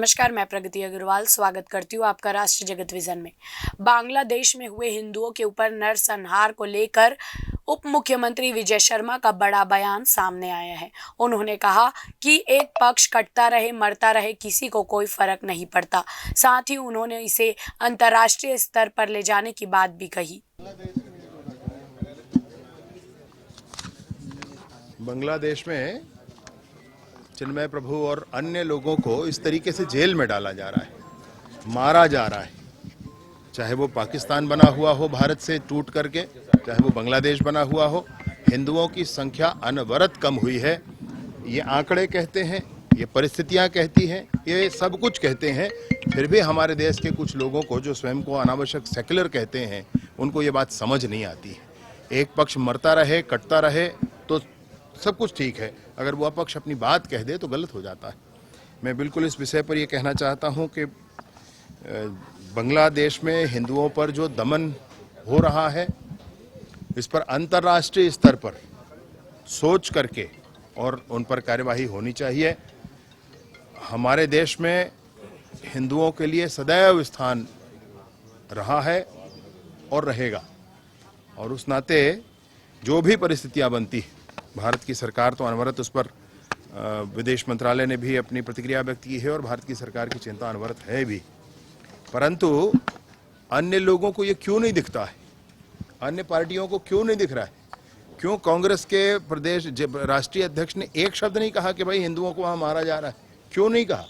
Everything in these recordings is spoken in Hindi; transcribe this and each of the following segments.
नमस्कार, मैं प्रगति अग्रवाल स्वागत करती हूँ आपका राष्ट्र जगत विजन में। बांग्लादेश में हुए हिंदुओं के ऊपर नरसंहार को लेकर उप मुख्यमंत्री विजय शर्मा का बड़ा बयान सामने आया है। उन्होंने कहा कि एक पक्ष कटता रहे मरता रहे, किसी को कोई फर्क नहीं पड़ता। साथ ही उन्होंने इसे अंतर्राष्ट्रीय स्तर पर ले जाने की बात भी कही। बांग्लादेश में चिन्मय प्रभु और अन्य लोगों को इस तरीके से जेल में डाला जा रहा है, मारा जा रहा है, चाहे वो पाकिस्तान बना हुआ हो भारत से टूट करके, चाहे वो बांग्लादेश बना हुआ हो। हिंदुओं की संख्या अनवरत कम हुई है। ये आंकड़े कहते हैं, ये परिस्थितियां कहती हैं, ये सब कुछ कहते हैं। फिर भी हमारे देश के कुछ लोगों को जो स्वयं को अनावश्यक सेक्युलर कहते हैं, उनको ये बात समझ नहीं आती है। एक पक्ष मरता रहे कटता रहे तो सब कुछ ठीक है, अगर वह पक्ष अपनी बात कह दे तो गलत हो जाता है। मैं बिल्कुल इस विषय पर यह कहना चाहता हूं कि बांग्लादेश में हिंदुओं पर जो दमन हो रहा है, इस पर अंतर्राष्ट्रीय स्तर पर सोच करके और उन पर कार्यवाही होनी चाहिए। हमारे देश में हिंदुओं के लिए सदैव स्थान रहा है और रहेगा, और उस नाते जो भी परिस्थितियां बनती, भारत की सरकार तो अनवरत उस पर विदेश मंत्रालय ने भी अपनी प्रतिक्रिया व्यक्त की है और भारत की सरकार की चिंता अनवरत है भी। परंतु अन्य लोगों को ये क्यों नहीं दिखता है? अन्य पार्टियों को क्यों नहीं दिख रहा है? क्यों कांग्रेस के प्रदेश राष्ट्रीय अध्यक्ष ने एक शब्द नहीं कहा कि भाई हिंदुओं को वहां मारा जा रहा है? क्यों नहीं कहा?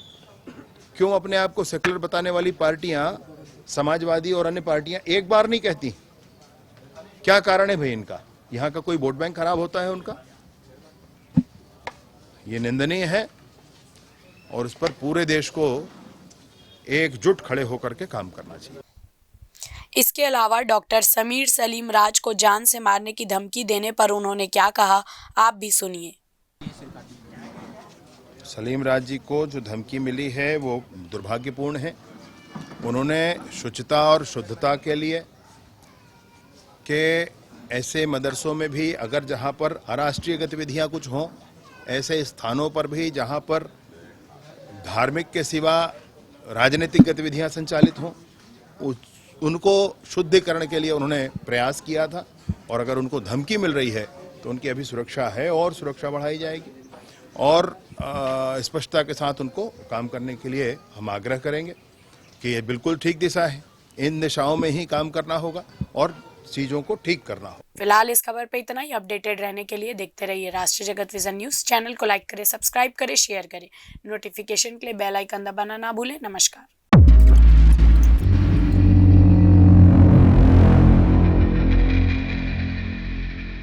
क्यों अपने आप को सेक्युलर बताने वाली पार्टियां, समाजवादी और अन्य पार्टियां एक बार नहीं कहती? क्या कारण है भाई इनका? यहाँ का कोई वोट बैंक खराब होता है उनका? ये निंदनीय है और इस पर पूरे देश को एकजुट खड़े होकर के काम करना चाहिए। इसके अलावा डॉक्टर समीर सलीम राज को जान से मारने की धमकी देने पर उन्होंने क्या कहा, आप भी सुनिए। सलीम राज जी को जो धमकी मिली है वो दुर्भाग्यपूर्ण है। उन्होंने शुचिता और शुद्धता के लिए कि ऐसे मदरसों में भी अगर जहाँ पर अराष्ट्रीय गतिविधियाँ कुछ हों, ऐसे स्थानों पर भी जहाँ पर धार्मिक के सिवा राजनीतिक गतिविधियाँ संचालित हों, उनको शुद्धिकरण के लिए उन्होंने प्रयास किया था। और अगर उनको धमकी मिल रही है तो उनकी अभी सुरक्षा है और सुरक्षा बढ़ाई जाएगी, और स्पष्टता के साथ उनको काम करने के लिए हम आग्रह करेंगे कि ये बिल्कुल ठीक दिशा है। इन दिशाओं में ही काम करना होगा और चीजों को ठीक करना हो। फिलहाल इस खबर पे इतना ही। अपडेटेड रहने के लिए देखते रहिए राष्ट्रीय जगत विजन न्यूज। चैनल को लाइक करें, सब्सक्राइब करें, शेयर करें। नोटिफिकेशन के लिए बेल आइकन दबाना ना भूलें। नमस्कार।